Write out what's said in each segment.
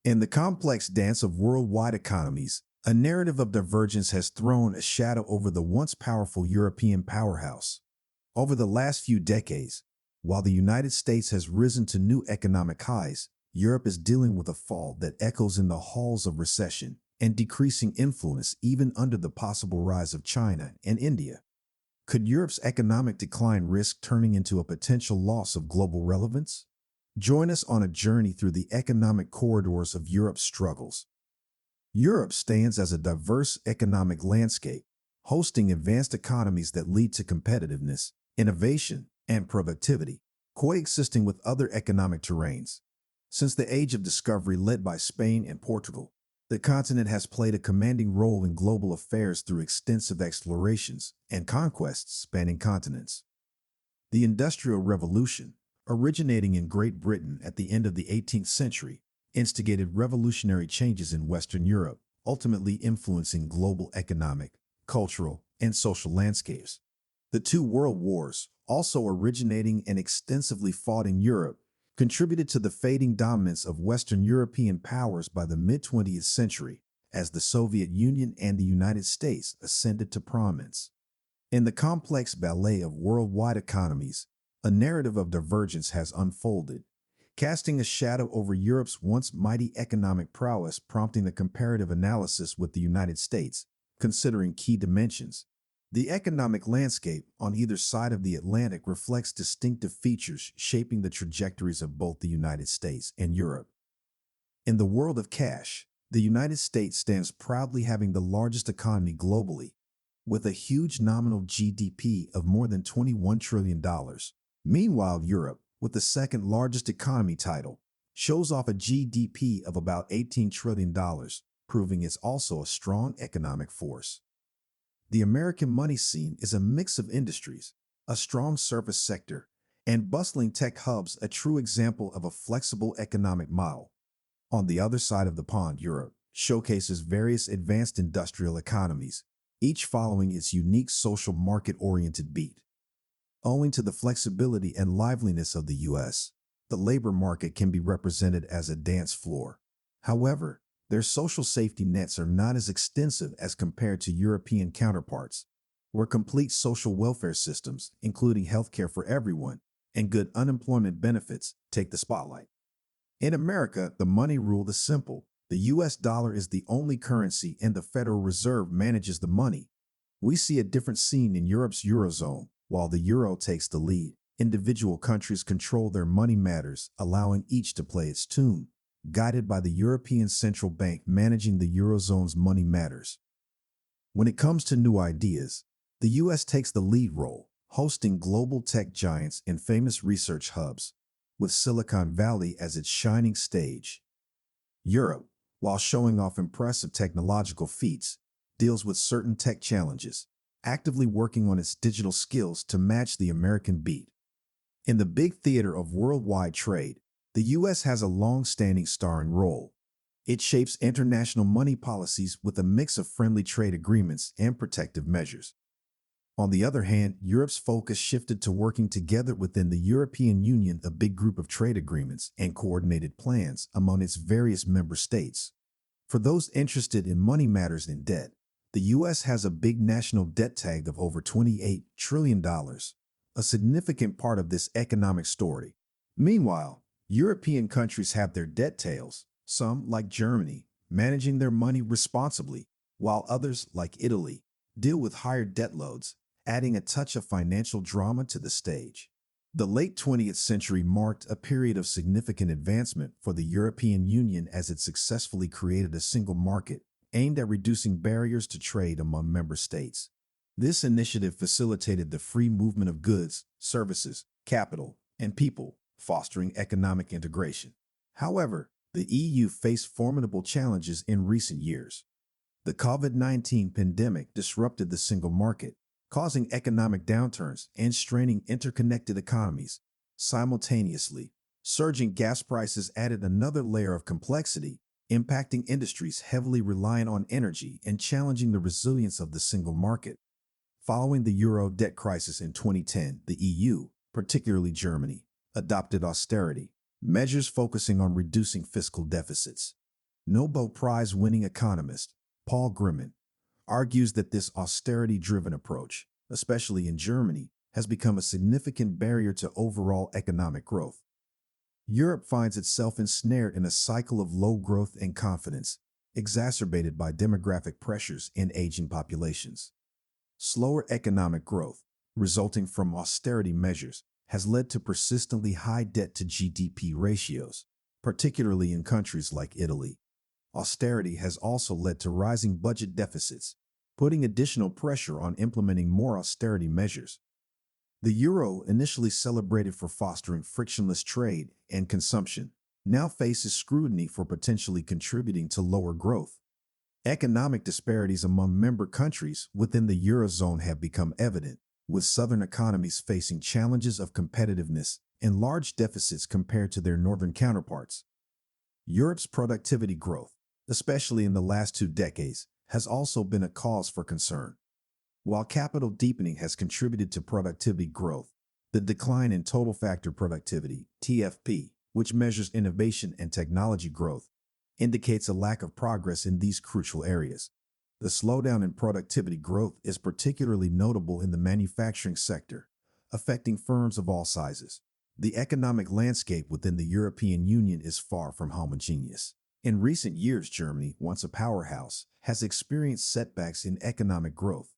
In the complex dance of worldwide economies, a narrative of divergence has thrown a shadow over the once powerful European powerhouse. Over the last few decades, while the United States has risen to new economic highs, Europe is dealing with a fall that echoes in the halls of recession and decreasing influence even under the possible rise of China and India. Could Europe's economic decline risk turning into a potential loss of global relevance? Join us on a journey through the economic corridors of Europe's struggles. Europe stands as a diverse economic landscape, hosting advanced economies that lead to competitiveness, innovation, and productivity, coexisting with other economic terrains. Since the age of discovery led by Spain and Portugal, the continent has played a commanding role in global affairs through extensive explorations and conquests spanning continents. The Industrial Revolution, originating in Great Britain at the end of the 18th century, instigated revolutionary changes in Western Europe, ultimately influencing global economic, cultural, and social landscapes. The two world wars, also originating and extensively fought in Europe, contributed to the fading dominance of Western European powers by the mid-20th century, as the Soviet Union and the United States ascended to prominence. In the complex ballet of worldwide economies, a narrative of divergence has unfolded, casting a shadow over Europe's once mighty economic prowess, prompting a comparative analysis with the United States, considering key dimensions. The economic landscape on either side of the Atlantic reflects distinctive features shaping the trajectories of both the United States and Europe. In the world of cash, the United States stands proudly having the largest economy globally, with a huge nominal GDP of more than $21 trillion. Meanwhile, Europe, with the second largest economy title, shows off a GDP of about $18 trillion, proving it's also a strong economic force. The American money scene is a mix of industries, a strong service sector, and bustling tech hubs, a true example of a flexible economic model. On the other side of the pond, Europe showcases various advanced industrial economies, each following its unique social market-oriented beat. Owing to the flexibility and liveliness of the U.S., the labor market can be represented as a dance floor. However, their social safety nets are not as extensive as compared to European counterparts, where complete social welfare systems, including healthcare for everyone and good unemployment benefits, take the spotlight. In America, the money rule is simple. The U.S. dollar is the only currency and the Federal Reserve manages the money. We see a different scene in Europe's Eurozone. While the euro takes the lead, individual countries control their money matters, allowing each to play its tune, guided by the European Central Bank managing the Eurozone's money matters. When it comes to new ideas, the U.S. takes the lead role, hosting global tech giants and famous research hubs, with Silicon Valley as its shining stage. Europe, while showing off impressive technological feats, deals with certain tech challenges, actively working on its digital skills to match the American beat. In the big theater of worldwide trade, the U.S. has a long-standing starring role. It shapes international money policies with a mix of friendly trade agreements and protective measures. On the other hand, Europe's focus shifted to working together within the European Union, a big group of trade agreements and coordinated plans among its various member states. For those interested in money matters and debt, the U.S. has a big national debt tag of over $28 trillion, a significant part of this economic story. Meanwhile, European countries have their debt tails, some, like Germany, managing their money responsibly, while others, like Italy, deal with higher debt loads, adding a touch of financial drama to the stage. The late 20th century marked a period of significant advancement for the European Union as it successfully created a single market aimed at reducing barriers to trade among member states. This initiative facilitated the free movement of goods, services, capital, and people, fostering economic integration. However, the EU faced formidable challenges in recent years. The COVID-19 pandemic disrupted the single market, causing economic downturns and straining interconnected economies. Simultaneously, surging gas prices added another layer of complexity, impacting industries heavily reliant on energy and challenging the resilience of the single market. Following the euro debt crisis in 2010, the EU, particularly Germany, adopted austerity measures focusing on reducing fiscal deficits. Nobel Prize-winning economist Paul Grimman argues that this austerity-driven approach, especially in Germany, has become a significant barrier to overall economic growth. Europe finds itself ensnared in a cycle of low growth and confidence, exacerbated by demographic pressures and aging populations. Slower economic growth, resulting from austerity measures, has led to persistently high debt-to-GDP ratios, particularly in countries like Italy. Austerity has also led to rising budget deficits, putting additional pressure on implementing more austerity measures. The euro, initially celebrated for fostering frictionless trade and consumption, now faces scrutiny for potentially contributing to lower growth. Economic disparities among member countries within the Eurozone have become evident, with southern economies facing challenges of competitiveness and large deficits compared to their northern counterparts. Europe's productivity growth, especially in the last 2 decades, has also been a cause for concern. While capital deepening has contributed to productivity growth, the decline in total factor productivity, TFP, which measures innovation and technology growth, indicates a lack of progress in these crucial areas. The slowdown in productivity growth is particularly notable in the manufacturing sector, affecting firms of all sizes. The economic landscape within the European Union is far from homogeneous. In recent years, Germany, once a powerhouse, has experienced setbacks in economic growth.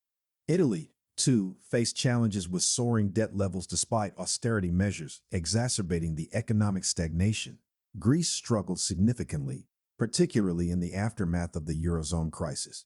Italy, too, faced challenges with soaring debt levels despite austerity measures, exacerbating the economic stagnation. Greece struggled significantly, particularly in the aftermath of the Eurozone crisis.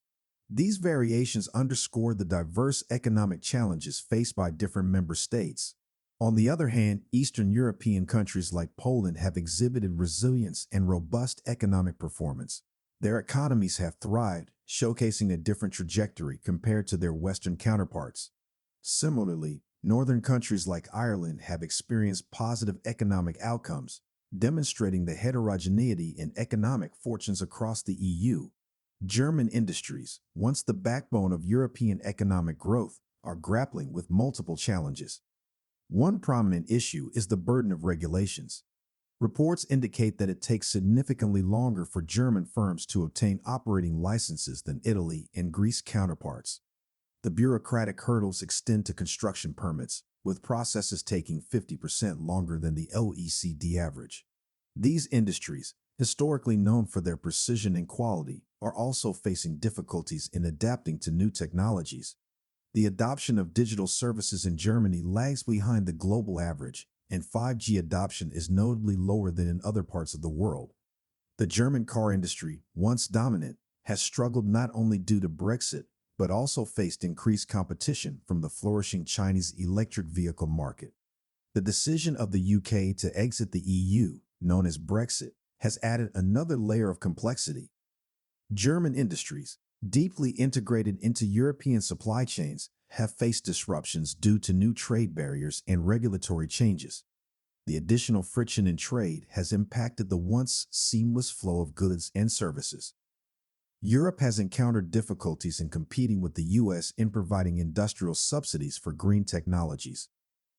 These variations underscore the diverse economic challenges faced by different member states. On the other hand, Eastern European countries like Poland have exhibited resilience and robust economic performance. Their economies have thrived, showcasing a different trajectory compared to their Western counterparts. Similarly, northern countries like Ireland have experienced positive economic outcomes, demonstrating the heterogeneity in economic fortunes across the EU. German industries, once the backbone of European economic growth, are grappling with multiple challenges. One prominent issue is the burden of regulations. Reports indicate that it takes significantly longer for German firms to obtain operating licenses than Italy and Greece counterparts. The bureaucratic hurdles extend to construction permits, with processes taking 50% longer than the OECD average. These industries, historically known for their precision and quality, are also facing difficulties in adapting to new technologies. The adoption of digital services in Germany lags behind the global average, and 5G adoption is notably lower than in other parts of the world. The German car industry, once dominant, has struggled not only due to Brexit, but also faced increased competition from the flourishing Chinese electric vehicle market. The decision of the UK to exit the EU, known as Brexit, has added another layer of complexity. German industries, deeply integrated into European supply chains, have faced disruptions due to new trade barriers and regulatory changes. The additional friction in trade has impacted the once seamless flow of goods and services. Europe has encountered difficulties in competing with the US in providing industrial subsidies for green technologies.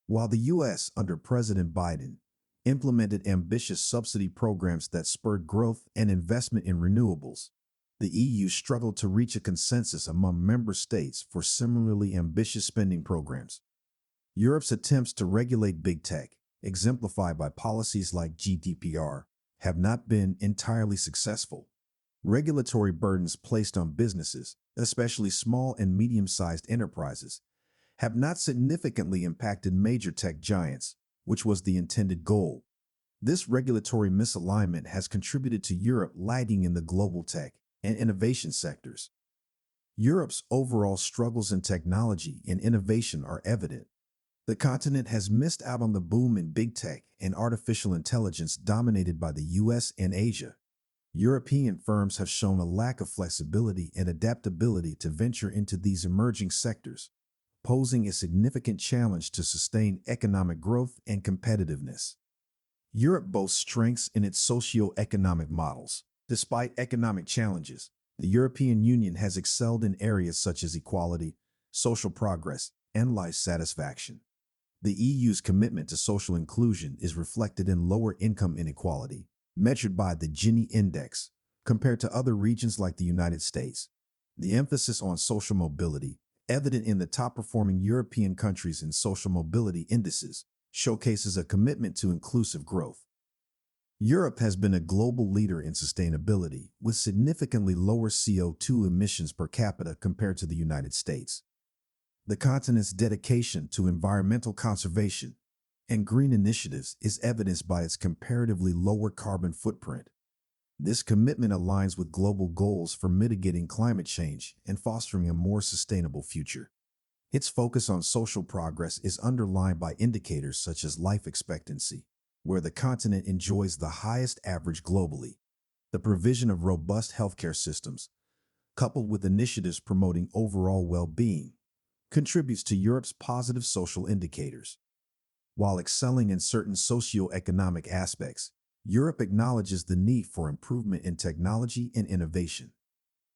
While the US, under President Biden, implemented ambitious subsidy programs that spurred growth and investment in renewables, the EU struggled to reach a consensus among member states for similarly ambitious spending programs. Europe's attempts to regulate big tech, exemplified by policies like GDPR, have not been entirely successful. Regulatory burdens placed on businesses, especially small and medium-sized enterprises, have not significantly impacted major tech giants, which was the intended goal. This regulatory misalignment has contributed to Europe lagging in the global tech and innovation sectors. Europe's overall struggles in technology and innovation are evident. The continent has missed out on the boom in big tech and artificial intelligence dominated by the US and Asia. European firms have shown a lack of flexibility and adaptability to venture into these emerging sectors, posing a significant challenge to sustain economic growth and competitiveness. Europe boasts strengths in its socio-economic models. Despite economic challenges, the European Union has excelled in areas such as equality, social progress, and life satisfaction. The EU's commitment to social inclusion is reflected in lower income inequality, measured by the Gini Index, compared to other regions like the United States. The emphasis on social mobility, evident in the top-performing European countries in social mobility indices, showcases a commitment to inclusive growth. Europe has been a global leader in sustainability, with significantly lower CO2 emissions per capita compared to the United States. The continent's dedication to environmental conservation and green initiatives is evidenced by its comparatively lower carbon footprint. This commitment aligns with global goals for mitigating climate change and fostering a more sustainable future. Its focus on social progress is underlined by indicators such as life expectancy, where the continent enjoys the highest average globally. The provision of robust healthcare systems, coupled with initiatives promoting overall well-being, contributes to Europe's positive social indicators. While excelling in certain socio-economic aspects, Europe acknowledges the need for improvement in technology and innovation.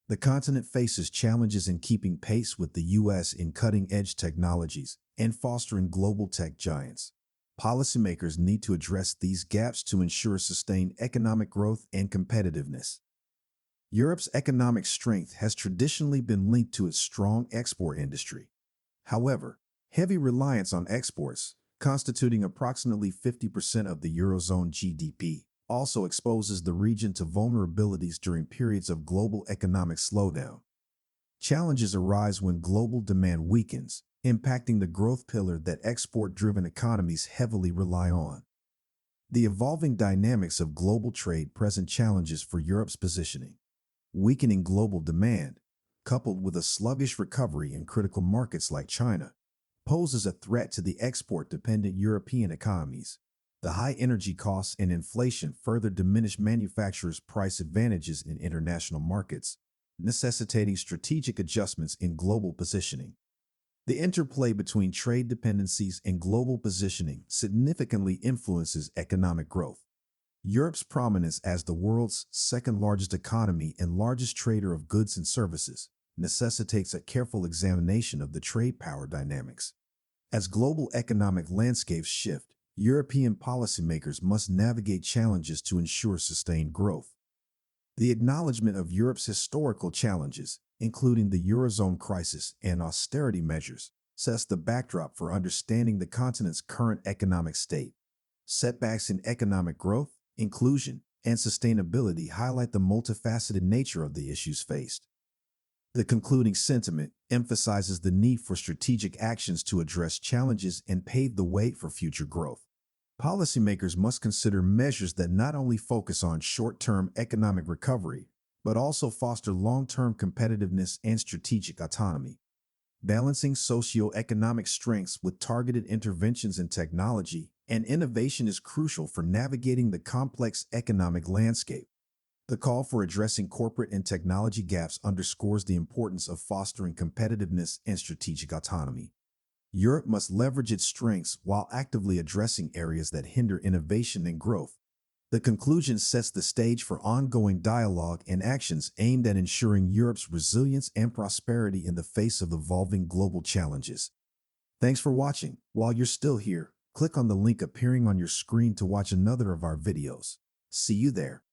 The continent faces challenges in keeping pace with the U.S. in cutting-edge technologies and fostering global tech giants. Policymakers need to address these gaps to ensure sustained economic growth and competitiveness. Europe's economic strength has traditionally been linked to its strong export industry. However, heavy reliance on exports, constituting approximately 50% of the Eurozone GDP, also exposes the region to vulnerabilities during periods of global economic slowdown. Challenges arise when global demand weakens, impacting the growth pillar that export-driven economies heavily rely on. The evolving dynamics of global trade present challenges for Europe's positioning. Weakening global demand, coupled with a sluggish recovery in critical markets like China, poses a threat to the export-dependent European economies. The high energy costs and inflation further diminish manufacturers' price advantages in international markets, necessitating strategic adjustments in global positioning. The interplay between trade dependencies and global positioning significantly influences economic growth. Europe's prominence as the world's second-largest economy and largest trader of goods and services necessitates a careful examination of the trade power dynamics. As global economic landscapes shift, European policymakers must navigate challenges to ensure sustained growth. The acknowledgement of Europe's historical challenges, including the Eurozone crisis and austerity measures, sets the backdrop for understanding the continent's current economic state. Setbacks in economic growth, inclusion, and sustainability highlight the multifaceted nature of the issues faced. The concluding sentiment emphasizes the need for strategic actions to address challenges and pave the way for future growth. Policymakers must consider measures that not only focus on short-term economic recovery, but also foster long-term competitiveness and strategic autonomy. Balancing socio-economic strengths with targeted interventions in technology and innovation is crucial for navigating the complex economic landscape. The call for addressing corporate and technology gaps underscores the importance of fostering competitiveness and strategic autonomy. Europe must leverage its strengths while actively addressing areas that hinder innovation and growth. The conclusion sets the stage for ongoing dialogue and actions aimed at ensuring Europe's resilience and prosperity in the face of evolving global challenges. Thanks for watching. While you're still here, click on the link appearing on your screen to watch another of our videos. See you there.